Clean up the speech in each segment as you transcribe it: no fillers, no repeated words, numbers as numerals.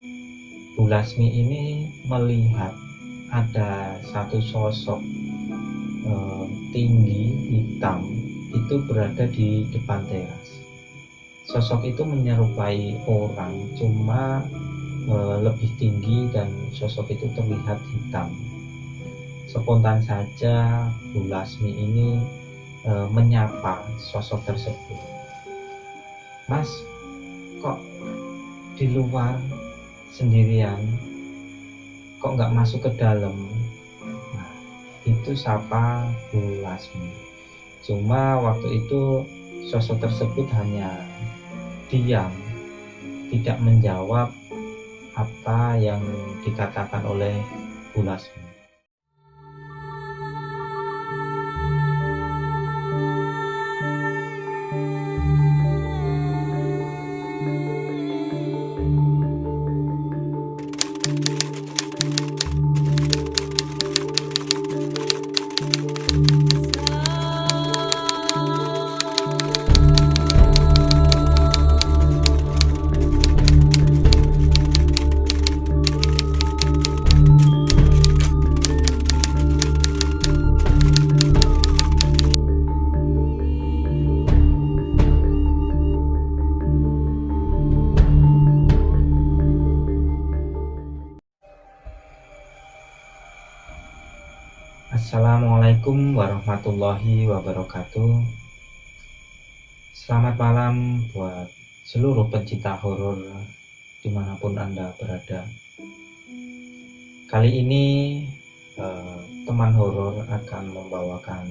Bu Lasmi ini melihat ada satu sosok tinggi hitam itu berada di depan teras. Sosok itu menyerupai orang, cuma lebih tinggi dan sosok itu terlihat hitam. Spontan saja Bu Lasmi ini menyapa sosok tersebut. "Mas, kok di luar sendirian? Kok nggak masuk ke dalam?" Nah, itu sapa Bu Lasmi. Cuma waktu itu sosok tersebut hanya diam, tidak menjawab apa yang dikatakan oleh Bu Lasmi. Assalamualaikum warahmatullahi wabarakatuh. Selamat malam buat seluruh pencinta horor dimanapun Anda berada. Kali ini teman horor akan membawakan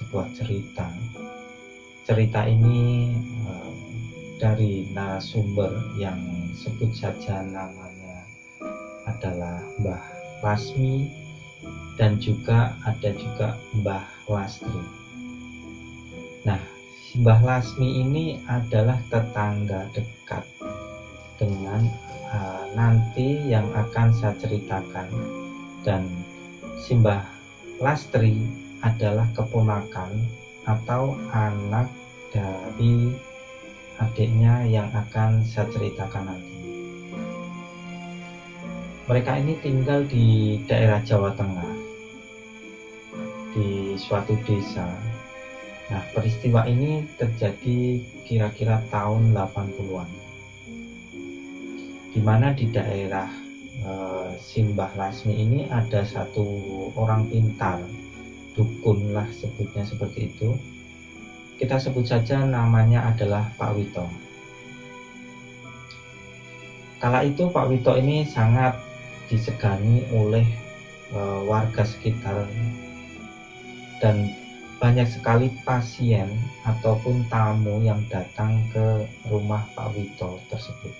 sebuah cerita. Cerita ini dari narasumber yang sebut saja namanya adalah Mbah Lasmi, dan juga ada Mbah Lastri. Nah, Mbah Lasmi ini adalah tetangga dekat dengan nanti yang akan saya ceritakan, dan Mbah Lastri adalah keponakan atau anak dari adiknya yang akan saya ceritakan nanti. Mereka ini tinggal di daerah Jawa Tengah, di suatu desa. Nah, peristiwa ini terjadi kira-kira tahun 80-an, di mana di daerah Mbah Lasmi ini ada satu orang pintar, dukun lah sebutnya seperti itu. Kita sebut saja namanya adalah Pak Wito. Kala itu Pak Wito ini sangat disegani oleh warga sekitar, dan banyak sekali pasien ataupun tamu yang datang ke rumah Pak Wito tersebut.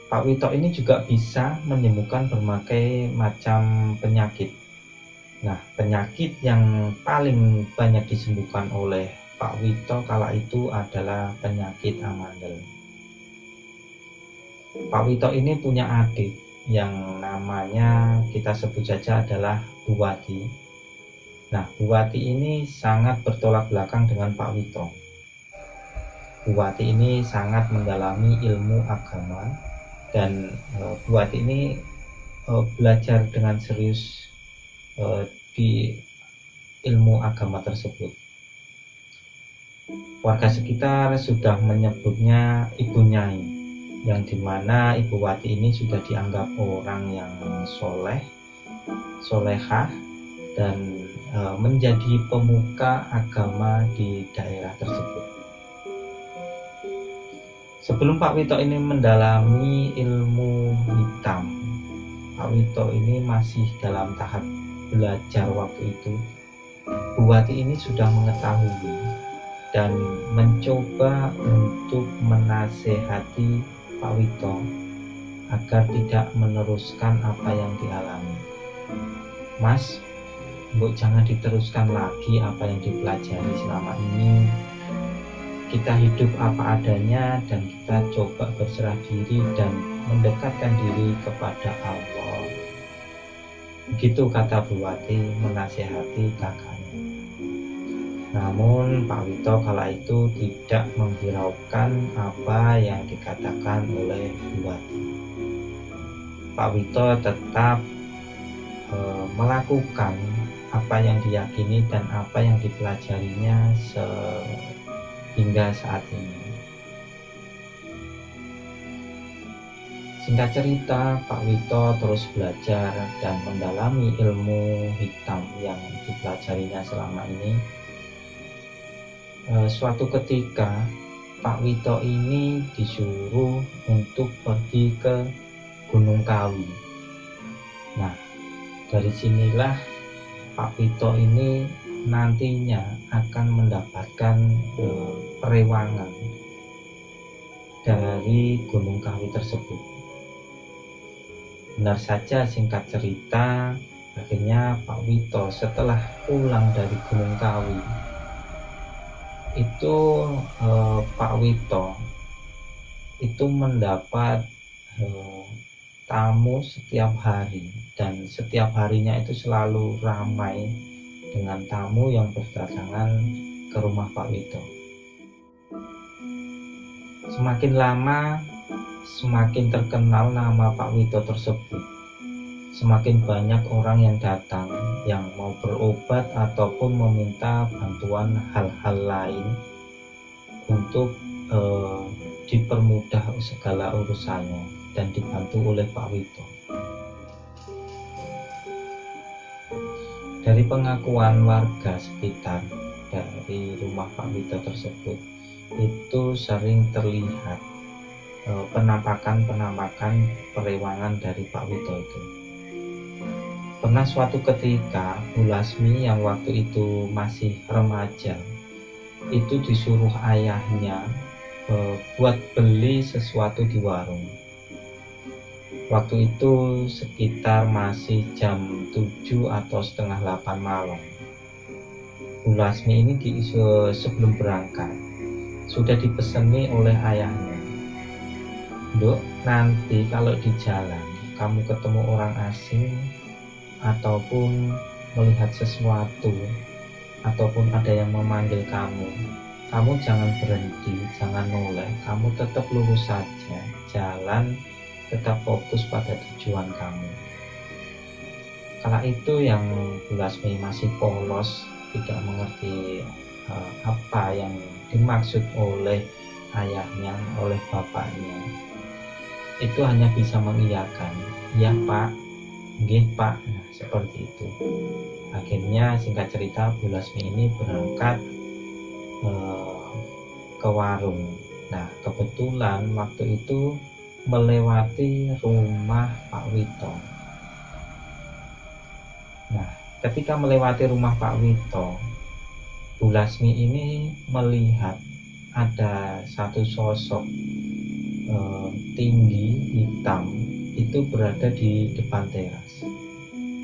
Pak Wito ini juga bisa menyembuhkan berbagai macam penyakit. Nah, penyakit yang paling banyak disembuhkan oleh Pak Wito kala itu adalah penyakit amandel. Pak Wito ini punya adik yang namanya kita sebut saja adalah Bu Wati. Nah, Bu Wati ini sangat bertolak belakang dengan Pak Wito. Bu Wati ini sangat mendalami ilmu agama, dan Bu Wati ini belajar dengan serius di ilmu agama tersebut. Warga sekitar sudah menyebutnya Ibu Nyai, yang dimana Ibu Wati ini sudah dianggap orang yang solehah, dan menjadi pemuka agama di daerah tersebut. Sebelum Pak Wito ini mendalami ilmu hitam, Pak Wito ini masih dalam tahap belajar waktu itu. Bu Wati ini sudah mengetahui dan mencoba untuk menasehati Pak Wito agar tidak meneruskan apa yang dialami. "Mas, Mbok jangan diteruskan lagi apa yang dipelajari selama ini. Kita hidup apa adanya dan kita coba berserah diri dan mendekatkan diri kepada Allah." Begitu kata Bu Wati menasehati kakaknya. Namun Pak Wito kala itu tidak menghiraukan apa yang dikatakan oleh Buati. Pak Wito tetap melakukan apa yang diyakini dan apa yang dipelajarinya hingga saat ini. Singkat cerita, Pak Wito terus belajar dan mendalami ilmu hitam yang dipelajarinya selama ini. Suatu ketika Pak Wito ini disuruh untuk pergi ke Gunung Kawi. Nah, dari sinilah Pak Wito ini nantinya akan mendapatkan perewangan dari Gunung Kawi tersebut. Benar saja, singkat cerita, akhirnya Pak Wito setelah pulang dari Gunung Kawi itu Pak Wito itu mendapat tamu setiap hari, dan setiap harinya itu selalu ramai dengan tamu yang berdatangan ke rumah Pak Wito. Semakin lama semakin terkenal nama Pak Wito tersebut. Semakin banyak orang yang datang yang mau berobat ataupun meminta bantuan hal-hal lain untuk dipermudah segala urusannya dan dibantu oleh Pak Wito. Dari pengakuan warga sekitar dari rumah Pak Wito tersebut, itu sering terlihat penampakan perewangan dari Pak Wito itu. Pernah suatu ketika Bu Lasmi yang waktu itu masih remaja itu disuruh ayahnya buat beli sesuatu di warung. Waktu itu sekitar masih jam 7 atau setengah 8 malam. Bu Lasmi ini sebelum berangkat sudah dipeseni oleh ayahnya, "Dok, nanti kalau di jalan kamu ketemu orang asing ataupun melihat sesuatu ataupun ada yang memanggil kamu jangan berhenti, jangan noleh, kamu tetap lurus saja, jalan, tetap fokus pada tujuan kamu." Kala itu yang Bu Lasmi masih polos, tidak mengerti apa yang dimaksud oleh ayahnya, oleh bapaknya. Itu hanya bisa mengiyakan, "Ya Pak, nggih Pak." Nah, seperti itu. Akhirnya singkat cerita Bu Lasmi ini berangkat ke warung. Nah, kebetulan waktu itu melewati rumah Pak Wito. Nah, ketika melewati rumah Pak Wito, Bu Lasmi ini melihat ada satu sosok tinggi hitam itu berada di depan teras.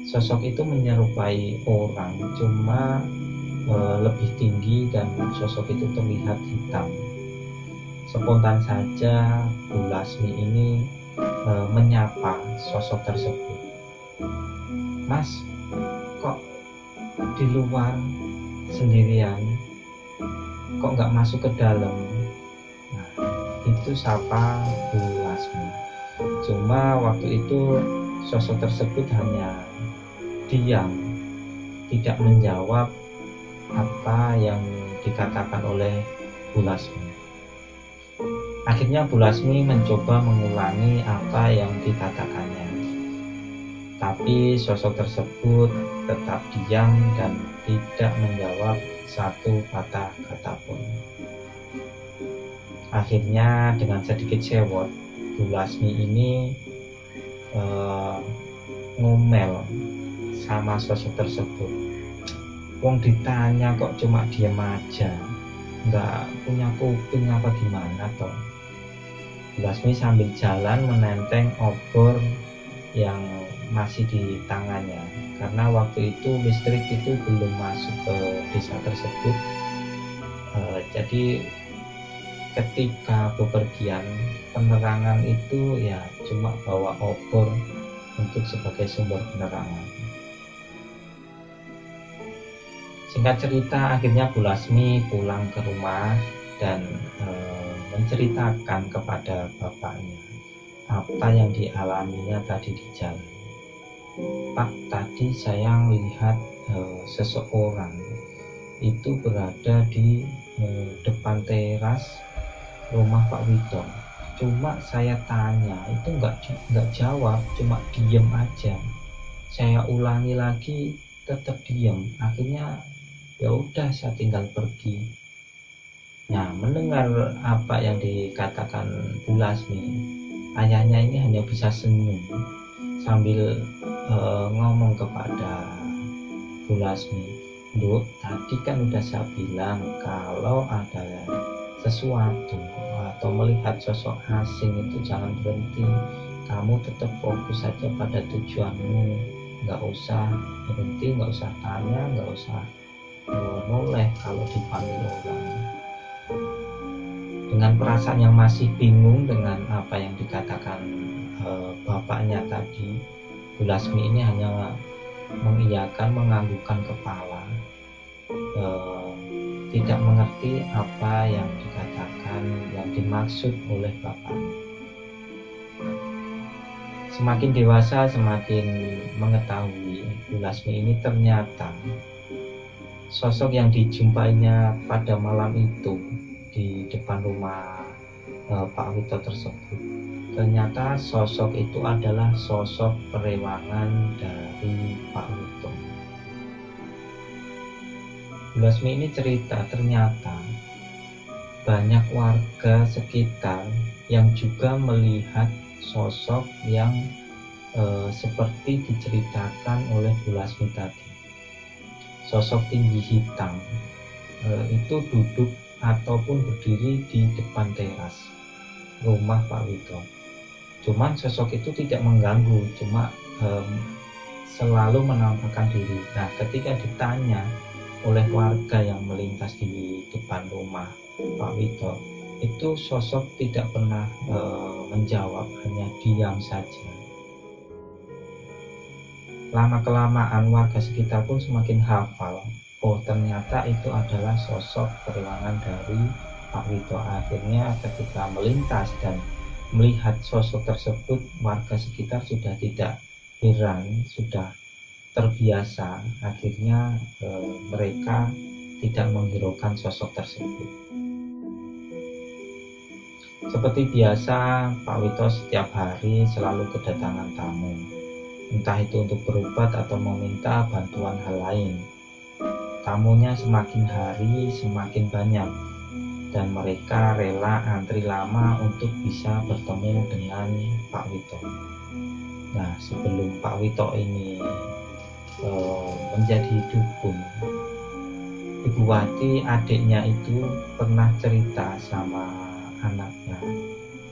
Sosok itu menyerupai orang, cuma lebih tinggi dan sosok itu terlihat hitam. Spontan saja Bu Lasmi ini menyapa sosok tersebut, "Mas, kok di luar sendirian? Kok nggak masuk ke dalam?" Nah, itu sapa Bu Lasmi. Cuma waktu itu sosok tersebut hanya diam, tidak menjawab apa yang dikatakan oleh Bu Lasmi. Akhirnya Bu Lasmi mencoba mengulangi apa yang dikatakannya, tapi sosok tersebut tetap diam dan tidak menjawab satu patah kata pun. Akhirnya dengan sedikit sewot, Bu Lasmi ini ngomel sama sosok tersebut, "Wong ditanya kok cuma diem aja, nggak punya kuping apa gimana toh?" Bu Lasmi sambil jalan menenteng obor yang masih di tangannya, karena waktu itu listrik itu belum masuk ke desa tersebut. Jadi ketika bepergian, penerangan itu ya cuma bawa obor untuk sebagai sumber penerangan. Singkat cerita, akhirnya Bu Lasmi pulang ke rumah dan menceritakan kepada bapaknya apa yang dialaminya tadi di jalan. Pak, tadi saya melihat seseorang itu berada di depan teras rumah Pak Wito. Cuma saya tanya, itu nggak jawab, cuma diem aja. Saya ulangi lagi, tetap diem. Akhirnya ya udah, saya tinggal pergi. Nah, mendengar apa yang dikatakan Bu Lasmi, ayahnya ini hanya bisa senyum sambil ngomong kepada Bu Lasmi, "Duk, tadi kan udah saya bilang kalau ada sesuatu atau melihat sosok asing itu jangan berhenti. Kamu tetap fokus saja pada tujuanmu, nggak usah berhenti, nggak usah tanya, nggak usah noleh kalau dipanggil orang." Dengan perasaan yang masih bingung dengan apa yang dikatakan bapaknya tadi, Bu Lasmi ini hanya mengiyakan, menganggukkan kepala, tidak mengerti apa yang dikatakan, yang dimaksud oleh bapaknya. Semakin dewasa, semakin mengetahui Bu Lasmi ini ternyata sosok yang dijumpainya pada malam itu di depan rumah Pak Wito tersebut, ternyata sosok itu adalah sosok perewangan dari Pak Wito. Bu Lasmi ini cerita ternyata banyak warga sekitar yang juga melihat sosok yang seperti diceritakan oleh Bu Lasmi tadi. Sosok tinggi hitam itu duduk ataupun berdiri di depan teras rumah Pak Wito. Cuman sosok itu tidak mengganggu, cuma selalu menampakkan diri. Nah, ketika ditanya oleh warga yang melintas di depan rumah Pak Wito, itu sosok tidak pernah menjawab, hanya diam saja. Lama-kelamaan warga sekitar pun semakin hafal, oh ternyata itu adalah sosok perewangan dari Pak Wito. Akhirnya ketika melintas dan melihat sosok tersebut, warga sekitar sudah tidak heran, sudah terbiasa. Akhirnya mereka tidak menghiraukan sosok tersebut. Seperti biasa, Pak Wito setiap hari selalu kedatangan tamu, entah itu untuk berobat atau meminta bantuan hal lain. Tamunya semakin hari semakin banyak, dan mereka rela antri lama untuk bisa bertemu dengan Pak Wito. Nah, sebelum Pak Wito ini menjadi dukun, Ibu Wati, adiknya itu pernah cerita sama anaknya,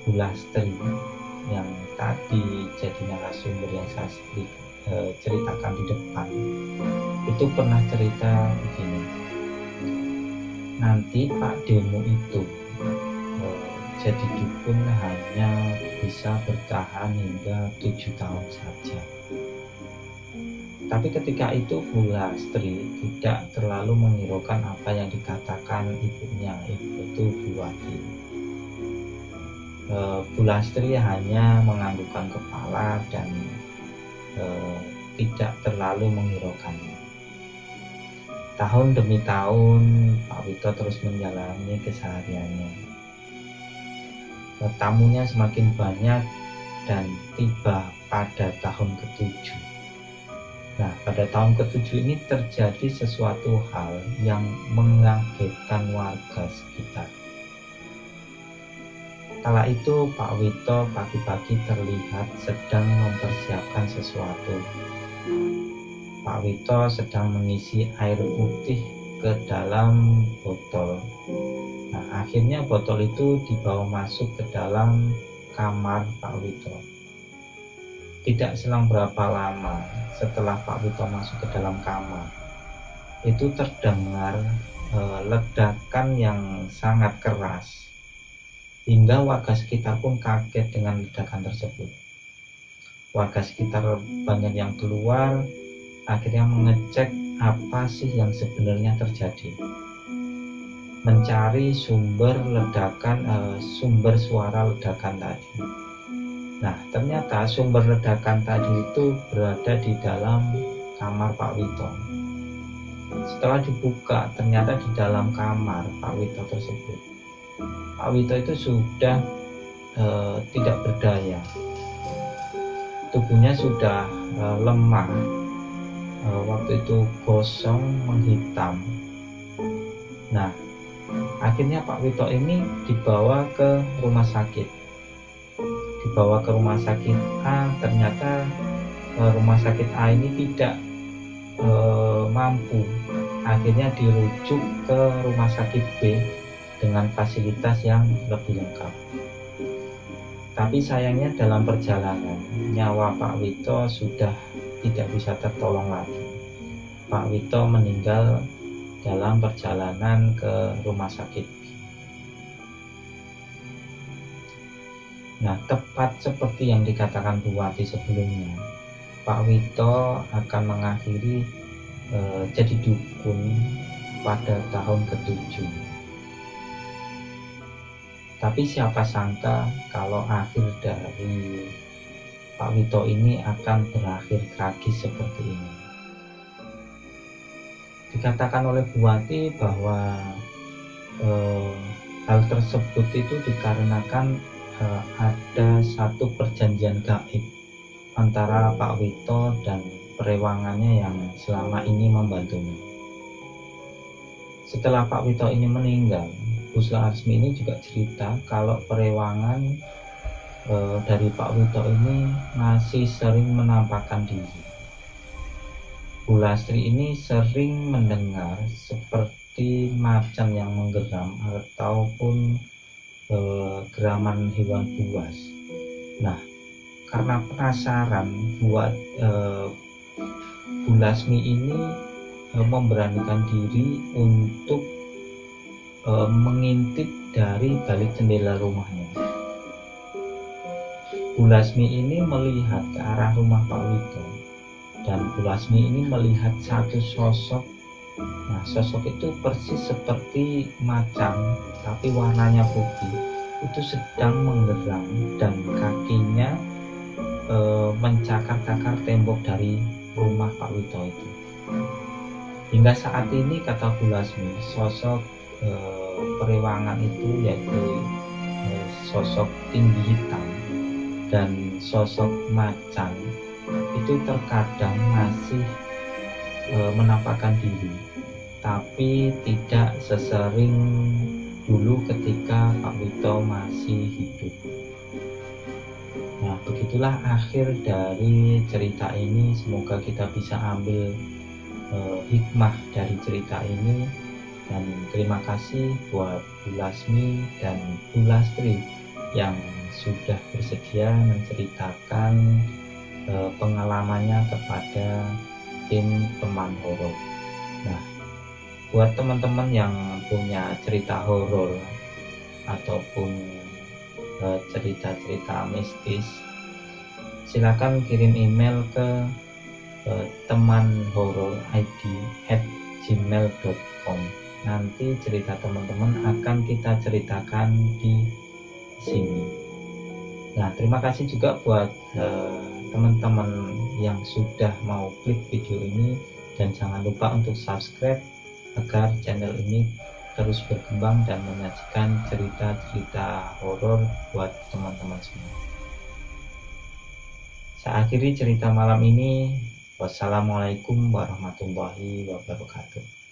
Bu Lastri, yang tadi jadi narasumber yang saya ceritakan di depan. Itu pernah cerita begini, nanti Pak Demo itu jadi dukun hanya bisa bertahan hingga 7 tahun saja. Tapi ketika itu Bu Lastri tidak terlalu menghiraukan apa yang dikatakan ibunya, itu Bu Wati. Bu Lastri hanya menganggukkan kepala dan tidak terlalu menghiraukannya. Tahun demi tahun Pak Wito terus menjalani kesehariannya. Tamunya semakin banyak dan tiba pada tahun ke-7. Nah, pada tahun ke-7 ini terjadi sesuatu hal yang mengagetkan warga sekitar. Kala itu Pak Wito pagi-pagi terlihat sedang mempersiapkan sesuatu. Pak Wito sedang mengisi air putih ke dalam botol. Nah, akhirnya botol itu dibawa masuk ke dalam kamar Pak Wito. Tidak selang berapa lama setelah Pak Wito masuk ke dalam kamar, itu terdengar ledakan yang sangat keras, hingga warga sekitar pun kaget dengan ledakan tersebut. Warga sekitar banyak yang keluar, akhirnya mengecek apa sih yang sebenarnya terjadi, mencari sumber suara ledakan tadi. Nah, ternyata sumber ledakan tadi itu berada di dalam kamar Pak Wito. Setelah dibuka, ternyata di dalam kamar Pak Wito tersebut, Pak Wito itu sudah tidak berdaya. Tubuhnya sudah lemah, waktu itu gosong, menghitam. Nah, akhirnya Pak Wito ini dibawa ke rumah sakit. Dibawa ke rumah sakit A, ternyata rumah sakit A ini tidak mampu. Akhirnya dirujuk ke rumah sakit B dengan fasilitas yang lebih lengkap. Tapi sayangnya dalam perjalanan, nyawa Pak Wito sudah tidak bisa tertolong lagi. Pak Wito meninggal dalam perjalanan ke rumah sakit. Nah, tepat seperti yang dikatakan Bu Wati sebelumnya, Pak Wito akan mengakhiri jadi dukun pada tahun ke-7. Tapi siapa sangka kalau akhir dari Pak Wito ini akan berakhir tragis seperti ini. Dikatakan oleh Bu Wati bahwa hal tersebut itu dikarenakan ada satu perjanjian gaib antara Pak Wito dan perewangannya yang selama ini membantunya. Setelah Pak Wito ini meninggal, Bu Sulasmi ini juga cerita kalau perewangan dari Pak Wito ini masih sering menampakkan diri. Bu Lastri ini sering mendengar seperti macan yang menggeram ataupun geraman hewan buas. Nah, karena penasaran buat Bu Lasmi ini memberanikan diri untuk mengintip dari balik jendela rumahnya. Bu Lasmi ini melihat ke arah rumah Pak Wito, dan Bu Lasmi ini melihat satu sosok. Nah, sosok itu persis seperti macan, tapi warnanya putih. Itu sedang menggeram dan kakinya mencakar-cakar tembok dari rumah Pak Wito itu. Hingga saat ini, kata Bu Lasmi, sosok perewangan itu yaitu sosok tinggi hitam dan sosok macan itu terkadang masih menampakkan diri, tapi tidak sesering dulu ketika Pak Wito masih hidup. Nah, begitulah akhir dari cerita ini. Semoga kita bisa ambil hikmah dari cerita ini. Dan terima kasih buat Bu Lasmi dan Bu Lastri yang sudah bersedia menceritakan pengalamannya kepada tim teman horor. Nah, buat teman-teman yang punya cerita horor ataupun cerita-cerita mistis, silakan kirim email ke temanhoror@gmail.com. Nanti cerita teman-teman akan kita ceritakan di sini. Nah, terima kasih juga buat teman-teman yang sudah mau klik video ini, dan jangan lupa untuk subscribe agar channel ini terus berkembang dan menyajikan cerita-cerita horor buat teman-teman semua. Saya akhiri cerita malam ini. Wassalamualaikum warahmatullahi wabarakatuh.